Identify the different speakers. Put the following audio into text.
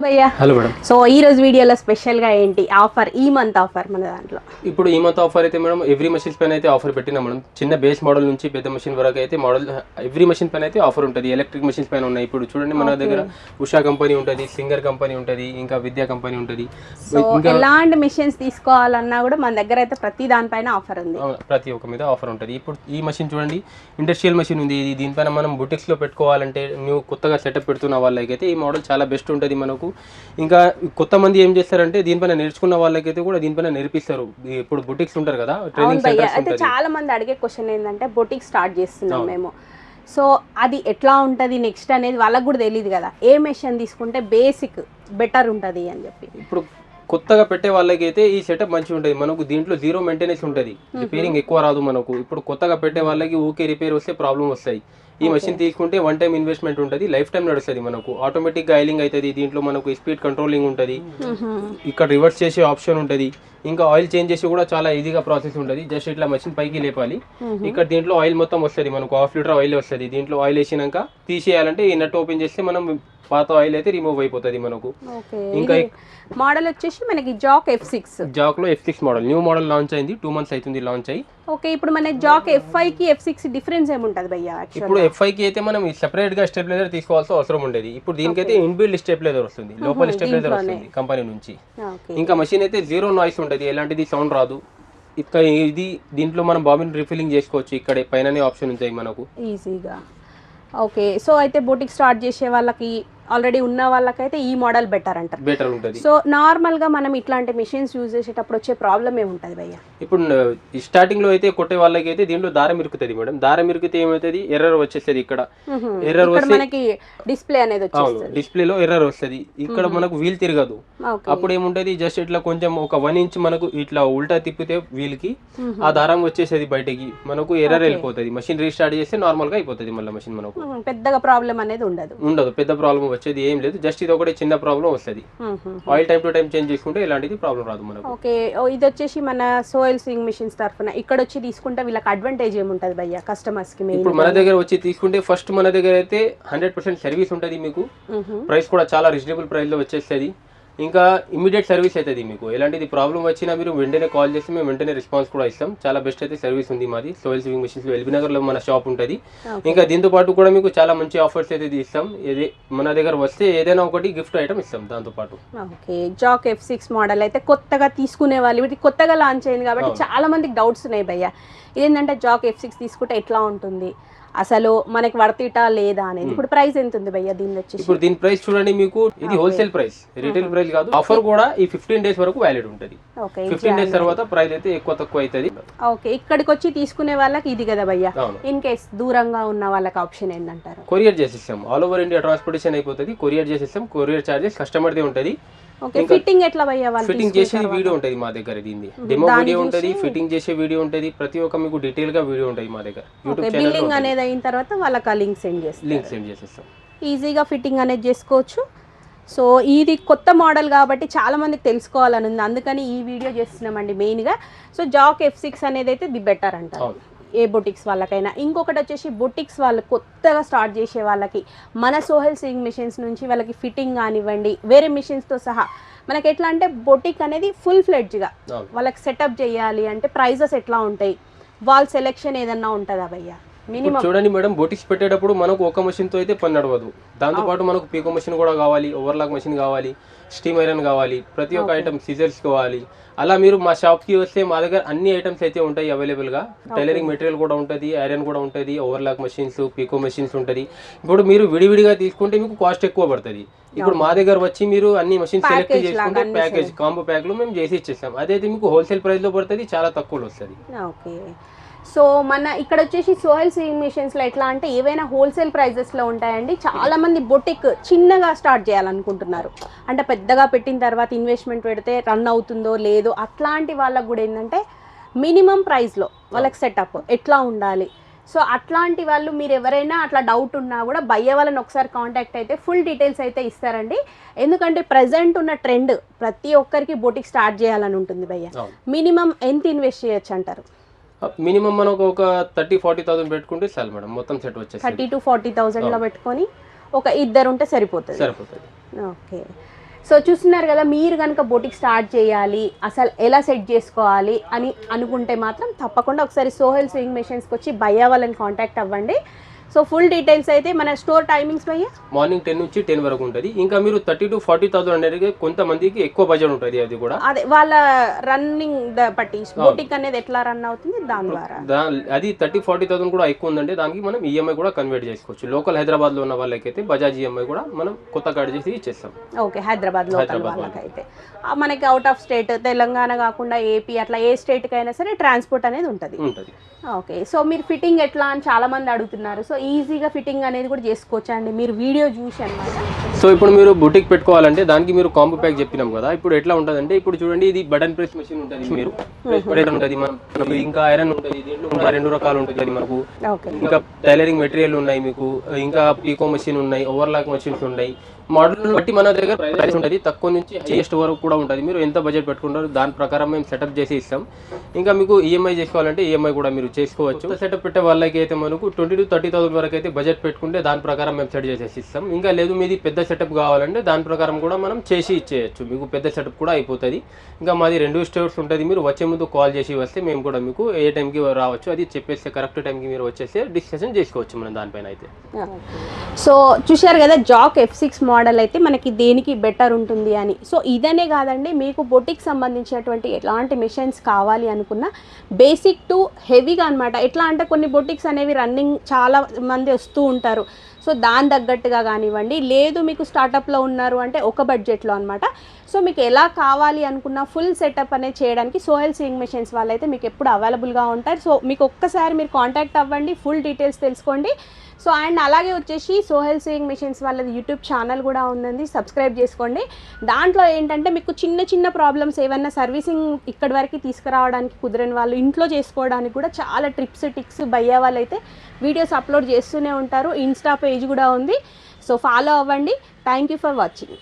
Speaker 1: భయ్యా
Speaker 2: hello madam.
Speaker 1: So ఈ రోజు వీడియోలో స్పెషల్ గా ఏంటి ఆఫర్, ఈ మంత్ ఆఫర్ మన దాంట్లో?
Speaker 2: ఇప్పుడు ఈ మంత్ ఆఫర్ అయితే మేడం ఎవ్రీ మషిన్స్ పైన అయితే ఆఫర్ పెట్టినా మేడం. చిన్న బేస్ మోడల్ నుంచి పెద్ద మషిన్ వరకు అయితే మోడల్ ఎవ్రీ మషిన్ పైన అయితే ఆఫర్ ఉంటుంది. ఎలక్ట్రిక్ మషిన్స్ పైన ఉన్నాయి. ఇప్పుడు చూడండి మన దగ్గర ఉషా కంపెనీ ఉంటుంది, సింగర్ కంపెనీ ఉంటుంది, ఇంకా విద్యా కంపెనీ ఉంటుంది.
Speaker 1: సో ఎలాంటి మిషన్స్ తీసుకోవాలన్నా కూడా మన దగ్గర అయితే ప్రతి దానిపైన ఆఫర్ ఉంది.
Speaker 2: ప్రతి ఒక్క మీద ఆఫర్ ఉంటుంది. ఇప్పుడు ఈ మషిన్ చూడండి, ఇండస్ట్రియల్ మషిన్ ఉంది. ఇది దీనిపైన మనం బుటిక్స్ లో పెట్టుకోవాలంటే న్యూ కొత్తగా సెటప్ పెడుతున్న వాళ్ళకైతే ఈ మోడల్ చాలా బెస్ట్ ఉంటుంది మనకు. ఇంకా కొత్త మంది ఏం చేస్తారంటే దీనిపైన నేర్చుకున్న వాళ్ళకైతే కూడా దీనిపైన నేర్పిస్తారు. ఇప్పుడు బుటిక్స్ ఉంటారు కదా, ట్రైనింగ్ సెంటర్స్
Speaker 1: అయితే చాలా మంది అడిగే క్వశ్చన్ ఏంటంటే బొటిక్ స్టార్ట్ చేస్తున్నాం మేము, సో అది ఎట్లా ఉంటుంది నెక్స్ట్ అనేది వాళ్ళకి కూడా తెలియదు కదా. ఏ మెషిన్ తీసుకుంటే బేసిక్ బెటర్ ఉంటుంది అని చెప్పి.
Speaker 2: ఇప్పుడు కొత్తగా పెట్టే వాళ్ళకైతే ఈ సెటప్ మంచిగా ఉంటుంది మనకు. దీంట్లో జీరో మెయింటెనెన్స్ ఉంటుంది, రిపేరింగ్ ఎక్కువ రాదు మనకు. ఇప్పుడు కొత్తగా పెట్టే వాళ్ళకి ఊకే రిపేర్ వస్తే ప్రాబ్లం వస్తాయి. ఈ మషిన్ తీసుకుంటే వన్ టైం ఇన్వెస్ట్మెంట్ ఉంటుంది, లైఫ్ టైం నడుస్తుంది మనకు. ఆటోమేటిక్ గా ఆయిలింగ్ అవుతుంది. దీంట్లో మనకు స్పీడ్ కంట్రోలింగ్ ఉంటుంది, ఇక్కడ రివర్స్ చేసే ఆప్షన్ ఉంటుంది. ఇంకా ఆయిల్ చేంజ్ చేసి కూడా చాలా ఈజీగా ప్రాసెస్ ఉంటుంది. జస్ట్ ఇట్లా మషిన్ పైకి లేపాలి, ఇక్కడ దీంట్లో ఆయిల్ మొత్తం వస్తుంది మనకు. 1/2 లీటర్ ఆయిల్ వస్తుంది. దీంట్లో ఆయిల్ వేసినాక తీసేయాలంటే ఈ నట్ ఓపెన్ చేస్తే మనం పాత ఆయిల్ అయితే రిమూవ్ అయిపోతుంది మనకు.
Speaker 1: ఇంకా మోడల్ వచ్చేసి మనకి జాక్ F6,
Speaker 2: జాక్ లో F6 model new model launch అయింది. 2 months అవుతుంది లాంచ్ అయ్యి.
Speaker 1: ఓకే, ఇప్పుడు మన జాక్ F5 కి F6 డిఫరెన్స్ ఏముంటది భయ్యా?
Speaker 2: ఇప్పుడు F5 కి అయితే మనం సెపరేట్ గా స్టెబిలైజర్ తీసుకోవాల్సిన అవసరం ఉండేది. ఇప్పుడు దీనికైతే ఇన్బిల్డ్ స్టెబిలైజర్ వస్తుంది, లోపల స్టెబిలైజర్ వస్తుంది కంపెనీ నుంచి. ఇంకా మషిన్ అయితే జీరో నాయిస్ ఉంటుంది, ఎలాంటిది సౌండ్ రాదు. ఇక్కడ ఇది దీంట్లో మనం బాబిన్ రీఫిల్లింగ్ చేసుకోవచ్చు. ఇక్కడ పైననే ఆప్షన్ ఉంటాయి మనకు
Speaker 1: ఈజీగా. ఓకే, సో అయితే బొటిక్ స్టార్ట్ చేసే వాళ్ళకి, ఆల్రెడీ ఉన్న వాళ్ళకైతే ఈ మోడల్ బెటర్ అంటారు.
Speaker 2: బెటర్ ఉంటుంది.
Speaker 1: సో నార్మల్ గా మనం ఇట్లాంటి మిషన్స్ యూజ్ చేసేటప్పుడు వచ్చే ప్రాబ్లం ఏముంటది భయ్యా?
Speaker 2: ఇప్పుడు స్టార్టింగ్ లో అయితే కొట్టే వాళ్ళకి అయితే దీంట్లో దారం ఇరుకుతుంది మేడం. దారం ఇరికితే ఏమవుతుంది, ఎర్రర్ వచ్చేస్తుంది. ఇక్కడ ఎర్రర్ వస్తే
Speaker 1: మనకి డిస్ప్లే అనేది వచ్చేస్తుంది,
Speaker 2: డిస్ప్లేలో ఎర్రర్ వస్తుంది. ఇక్కడ మనకు వీల్ తిరగదు. అప్పుడు ఏముంటది, జస్ట్ ఇట్లా కొంచెం ఒక 1 inch మనకు ఇట్లా ఉల్టా తిప్పితే వీల్ కి ఆ దారం వచ్చేసేది బయటకి, మనకు ఎర్రర్ వెళ్ళిపోతుంది. మషిన్ రీస్టార్ట్ చేస్తే నార్మల్ గా అయిపోతుంది మళ్ళీ మషిన్. మనకు
Speaker 1: పెద్దగా ప్రాబ్లం అనేది ఉండదు,
Speaker 2: పెద్ద ప్రాబ్లం వచ్చేది ఏం లేదు. జస్ట్ ఇది ఒకటి చిన్న ప్రాబ్లం వస్తుంది. Oil time to time change చేసుకుంటే ఇలాంటిది ప్రాబ్లం రాదు మనకు.
Speaker 1: ఓకే, ఇది వచ్చేసి మన సోయిల్ స్వింగ్ మిషన్స్ తరఫున ఇక్కడ వచ్చి తీసుకుంటే వీళ్ళకి అడ్వాంటేజ్ ఏముంటది భయ్యా కస్టమర్స్ కి?
Speaker 2: ఇప్పుడు మన దగ్గర వచ్చి తీసుకుంటే ఫస్ట్ మన దగ్గర అయితే 100% సర్వీస్ ఉంటుంది మీకు. ప్రైస్ కూడా చాలా రీజనబుల్ ప్రైస్ లో వచ్చేస్తుంది. ఇంకా ఇమీడియట్ సర్వీస్ అవుతుంది మీకు. ఎలాంటిది ప్రాబ్లం వచ్చినా మీరు వెంటనే కాల్ చేస్తే మేము వెంటనే రెస్పాన్స్ కూడా ఇస్తాం. చాలా బెస్ట్ అయితే సర్వీస్ ఉంది మాది సోయిల్ స్వింగ్ మిషన్స్ లో. ఎల్బీ నగర్ లో మన షాప్ ఉంటుంది. ఇంకా దీంతో పాటు కూడా మీకు చాలా మంచి ఆఫర్స్ అయితే ఇస్తాం. మన దగ్గర వస్తే ఏదైనా ఒకటి గిఫ్ట్ ఐటమ్ ఇస్తాం దాంతో పాటు.
Speaker 1: ఓకే, జాక్ F6 మోడల్ అయితే కొత్తగా తీసుకునే వాళ్ళు, వీటి కొత్తగా లాంచ్ అయింది కాబట్టి చాలా మందికి డౌట్స్ ఉన్నాయి భయ్యా. ఇదేంటంటే జాక్ F6 తీసుకుంటే ఎట్లా ఉంటుంది, అసలు మనకి వర్తిటా లేదా అనేది. ఇప్పుడు ప్రైస్ ఎంత ఉంది భయ్యా దీని వచ్చేసి?
Speaker 2: ఇప్పుడు దీని ప్రైస్ చూడండి, మీకు ఇది హోల్సేల్ ప్రైస్, రీటైల్ ప్రైస్ కాదు. ఆఫర్ కూడా ఈ 15 days వరకు వ్యాలిడ్ ఉంటుంది. 15 days తర్వాత ప్రైస్ అయితే ఎక్కువ తక్కువ అవుతుంది.
Speaker 1: ఓకే, ఇక్కడికి వచ్చి తీసుకునే వాళ్ళకి ఇది కదా భయ్యా. ఇన్ కేస్ దూరంగా ఉన్న వాళ్ళకి ఆప్షన్ ఏంటంటారు?
Speaker 2: కొరియర్ చేసిస్తాం. ఆల్ ఓవర్ ఇండియా ట్రాన్స్పోర్టేషన్ అయిపోతుంది. కొరియర్ చేసిస్తాం. కొరియర్ చార్జెస్ కస్టమర్ దే ఉంటుంది.
Speaker 1: ఓకే, ఫిట్టింగ్ ఎట్లా భయ్యా? వాళ్ళు
Speaker 2: ఫిట్టింగ్ చేసే వీడియో ఉంటుంది మా దగ్గర. దీన్ని డెమో వీడియో ఉంటుంది, ఫిట్టింగ్ చేసే వీడియో ఉంటుంది, ప్రతి ఒక్క మీకు డీటెయిల్ గా వీడియో ఉంటుంది మా దగ్గర. యూట్యూబ్ ఛానల్
Speaker 1: బిల్లింగ్ అనేది అయిన తర్వాత వాళ్ళకి ఆ లింక్ సెండ్
Speaker 2: చేసేస్తాం.
Speaker 1: ఈజీగా ఫిట్టింగ్ అనేది చేసుకోవచ్చు. సో ఇది కొత్త మోడల్ కాబట్టి చాలా మందికి తెలుసుకోవాలని ఉంది, అందుకని ఈ వీడియో చేస్తున్నామండి మెయిన్గా. సో జాక్ F6 అనేది అయితే ది బెటర్ అంటారు ఏ బొటిక్స్ వాళ్ళకైనా. ఇంకొకటి వచ్చేసి బొటిక్స్ వాళ్ళు కొత్తగా స్టార్ట్ చేసే వాళ్ళకి మన సోహెల్ స్వింగ్ మిషన్స్ నుంచి వాళ్ళకి ఫిట్టింగ్ కానివ్వండి, వేరే మిషన్స్తో సహా మనకి ఎట్లా అంటే బొటిక్ అనేది ఫుల్ ఫ్లెడ్జ్గా వాళ్ళకి సెటప్ చేయాలి అంటే ప్రైజెస్ ఎట్లా ఉంటాయి, వాళ్ళ సెలెక్షన్ ఏదన్నా ఉంటుందా భయ్యా? మినిమం
Speaker 2: చూడండి మేడం, బొటిక్స్ పెట్టేటప్పుడు మనకు ఒక మషిన్ తో అయితే పని నడవదు. దాంతో పాటు మనకు పీకో మషిన్ కూడా కావాలి, ఓవర్లాక్ మషిన్ కావాలి, స్టీమ్ ఐరన్ కావాలి, ప్రతి ఒక్క ఐటమ్ సిజర్స్ కావాలి. అలా మీరు మా షాప్ కి వస్తే మా దగ్గర అన్ని ఐటమ్స్ అయితే ఉంటాయి అవైలబుల్ గా. టైలరింగ్ మెటీరియల్ కూడా ఉంటుంది, ఐరన్ కూడా ఉంటుంది, ఓవర్లాక్ మషిన్స్, పీకో మషిన్స్ ఉంటుంది. ఇప్పుడు మీరు విడివిడిగా తీసుకుంటే మీకు కాస్ట్ ఎక్కువ పడుతుంది. ఇప్పుడు మా దగ్గర వచ్చి మీరు అన్ని మషిన్స్ సెలెక్ట్ చేసుకుంటే ప్యాకేజ్ కాంబో ప్యాక్ లో మేము చేసి ఇచ్చేస్తాం. అదైతే మీకు హోల్సేల్ ప్రైస్ లో పడుతుంది, చాలా తక్కువలో వస్తుంది.
Speaker 1: ఓకే, సో మన ఇక్కడ వచ్చేసి సోహెల్ స్వింగ్ మిషన్స్లో ఎట్లా అంటే ఏవైనా హోల్సేల్ ప్రైజెస్లో ఉంటాయండి. చాలామంది బొటిక్ చిన్నగా స్టార్ట్ చేయాలనుకుంటున్నారు, అంటే పెద్దగా పెట్టిన తర్వాత ఇన్వెస్ట్మెంట్ పెడితే రన్ అవుతుందో లేదో, అట్లాంటి వాళ్ళకు కూడా ఏంటంటే మినిమం ప్రైస్లో వాళ్ళకి సెటప్ ఎట్లా ఉండాలి. సో అట్లాంటి వాళ్ళు మీరు ఎవరైనా అట్లా డౌట్ ఉన్నా కూడా భయ్య వాళ్ళని ఒకసారి కాంటాక్ట్ అయితే ఫుల్ డీటెయిల్స్ అయితే ఇస్తారండి. ఎందుకంటే ప్రజెంట్ ఉన్న ట్రెండ్ ప్రతి ఒక్కరికి బొటిక్ స్టార్ట్ చేయాలని ఉంటుంది భయ్య. మినిమం ఎంత ఇన్వెస్ట్ చేయొచ్చు అంటారు?
Speaker 2: మినిమం మనకు ఒక 30-40,000 పెట్టుకుంటే చాలు మేడం, మొత్తం సెట్ వచ్చేసి
Speaker 1: 30,000 to 40,000 లో పెట్టుకొని ఒక ఇద్దరు ఉంటే సరిపోతుంది.
Speaker 2: సరిపోతుంది.
Speaker 1: ఓకే, సో చూస్తున్నారు కదా, మీరు కనుక బొటిక్ స్టార్ట్ చేయాలి, అసలు ఎలా సెట్ చేసుకోవాలి అని అనుకుంటే మాత్రం తప్పకుండా ఒకసారి సోహెల్ స్వింగ్ మెషిన్స్కి వచ్చి భయ్యా వాళ్ళని కాంటాక్ట్ అవ్వండి. సో ఫుల్ డీటెయిల్స్ అయితే మన స్టోర్ టైమింగ్స్ భయ్యా
Speaker 2: మార్నింగ్ 10 నుంచి 10 వరకు ఉంటుంది. ఇంకా మీరు 30 to 40,000 అనేది కొంతమందికి ఎక్కువ బడ్జెట్ ఉంటుంది. అది కూడా
Speaker 1: అదే వాళ్ళ రన్నింగ్ బట్టి బొటిక్ అనేది ఎట్లా రన్ అవుతుంది దాని ద్వారా.
Speaker 2: అది 30-40,000 కూడా ఎక్కువ ఉందంటే దానికి మనం ఈఎంఐ కూడా కన్వర్ట్ చేసుకోవచ్చు. లోకల్ హైదరాబాద్ లో ఉన్న వాళ్ళకైతే బజాజ్ ఈఎంఐ కూడా మనం కొత్త కార్డు చేసి ఇచ్చేస్తాం.
Speaker 1: ఓకే, హైదరాబాద్ లోకల్ వాళ్ళకైతే. మనకి అవుట్ ఆఫ్ స్టేట్, తెలంగాణ కాకుండా ఏపీ అట్లా ఏ స్టేట్కి అయినా సరే ట్రాన్స్పోర్ట్ అనేది ఉంటుంది. ఓకే, సో మీరు ఫిట్టింగ్ ఎట్లా అని చాలా మంది అడుగుతున్నారు. సో ఈజీగా ఫిట్టింగ్ అనేది కూడా చేసుకోవచ్చు అండి, మీరు వీడియో చూసి అన్నమాట.
Speaker 2: సో ఇప్పుడు మీరు బుటిక్ పెట్టుకోవాలంటే దానికి మీరు కాంబో ప్యాక్ చెప్పినాం కదా. ఇప్పుడు ఎట్లా ఉంటుందంటే, ఇప్పుడు చూడండి ఇది బటన్ ప్రెస్ మెషిన్ ఉంటుంది, మీరు ప్రెస్ ఉంటుంది, మనకు ఇంకా ఐరన్ ఉంటుంది, దీంట్లో కూడా 2 రకాలు ఉంటుంది మనకు. ఇంకా టైలరింగ్ మెటీరియల్ ఉన్నాయి మీకు, ఇంకా పీకో మెషిన్ ఉన్నాయి, ఓవర్లాక్ మెషిన్స్ ఉన్నాయి. మోడల్ బట్టి మన దగ్గర ప్రైస్ ఉంటుంది, తక్కువ నుంచి హైయెస్ట్ వరకు కూడా ఉంటుంది. మీరు ఎంత బడ్జెట్ పెట్టుకుంటారో దాని ప్రకారం మేము సెటప్ చేసి ఇస్తాం. ఇంకా మీకు ఈఎంఐ చేసుకోవాలంటే ఈఎంఐ కూడా మీరు చేసుకోవచ్చు. సెటప్ పెట్టే వాళ్ళకి అయితే మనకు 20 to 30,000 వరకు అయితే బడ్జెట్ పెట్టుకుంటే దాని ప్రకారం మేము సెట్ చేసేసి ఇస్తాం. ఇంకా లేదు మీది పెద్ద సెటప్ కావాలంటే దాని ప్రకారం కూడా మనం చేసి ఇచ్చేయచ్చు, మీకు పెద్ద సెటప్ కూడా అయిపోతుంది. ఇంకా మాది 2 స్టోర్స్ ఉంటుంది. మీరు వచ్చే ముందు కాల్ చేసి వస్తే మేము కూడా మీకు ఏ టైంకి రావచ్చు అది చెప్పేస్తే కరెక్ట్ టైంకి మీరు వచ్చేస్తే డిస్కషన్ చేసుకోవచ్చు మనం దానిపైన అయితే.
Speaker 1: సో చూశారు కదా, జాక్ F6 మోడల్ అయితే మనకి దేనికి బెటర్ ఉంటుంది అని. సో ఇదనే కాదండి, మీకు బొటిక్ సంబంధించినటువంటి ఎలాంటి మిషన్స్ కావాలి అనుకున్నా బేసిక్ టు హెవీగా అనమాట. ఎట్లా అంటే కొన్ని బొటిక్స్ అనేవి రన్నింగ్ చాలా మంది వస్తూ ఉంటారు. సో దాని తగ్గట్టుగా కానివ్వండి, లేదు మీకు స్టార్టప్లో ఉన్నారు అంటే ఒక బడ్జెట్లో అనమాట. సో మీకు ఎలా కావాలి అనుకున్న ఫుల్ సెటప్ అనేది చేయడానికి సోహెల్ స్వింగ్ మెషిన్స్ వాళ్ళైతే మీకు ఎప్పుడు అవైలబుల్గా ఉంటారు. సో మీకు ఒక్కసారి మీరు కాంటాక్ట్ అవ్వండి, ఫుల్ డీటెయిల్స్ తెలుసుకోండి. సో అండ్ అలాగే వచ్చేసి సోహెల్ స్వింగ్ మెషిన్స్ వాళ్ళది యూట్యూబ్ ఛానల్ కూడా ఉందండి, సబ్స్క్రైబ్ చేసుకోండి. దాంట్లో ఏంటంటే మీకు చిన్న చిన్న ప్రాబ్లమ్స్ ఏమన్నా సర్వీసింగ్ ఇక్కడి వరకు తీసుకురావడానికి కుదరని వాళ్ళు ఇంట్లో చేసుకోవడానికి కూడా చాలా ట్రిప్స్ టిక్స్ భయ్యా వాళ్ళు అయితే వీడియోస్ అప్లోడ్ చేస్తూనే ఉంటారు. ఇన్స్టా పేజ్ కూడా ఉంది, సో ఫాలో అవ్వండి. Thank you for watching.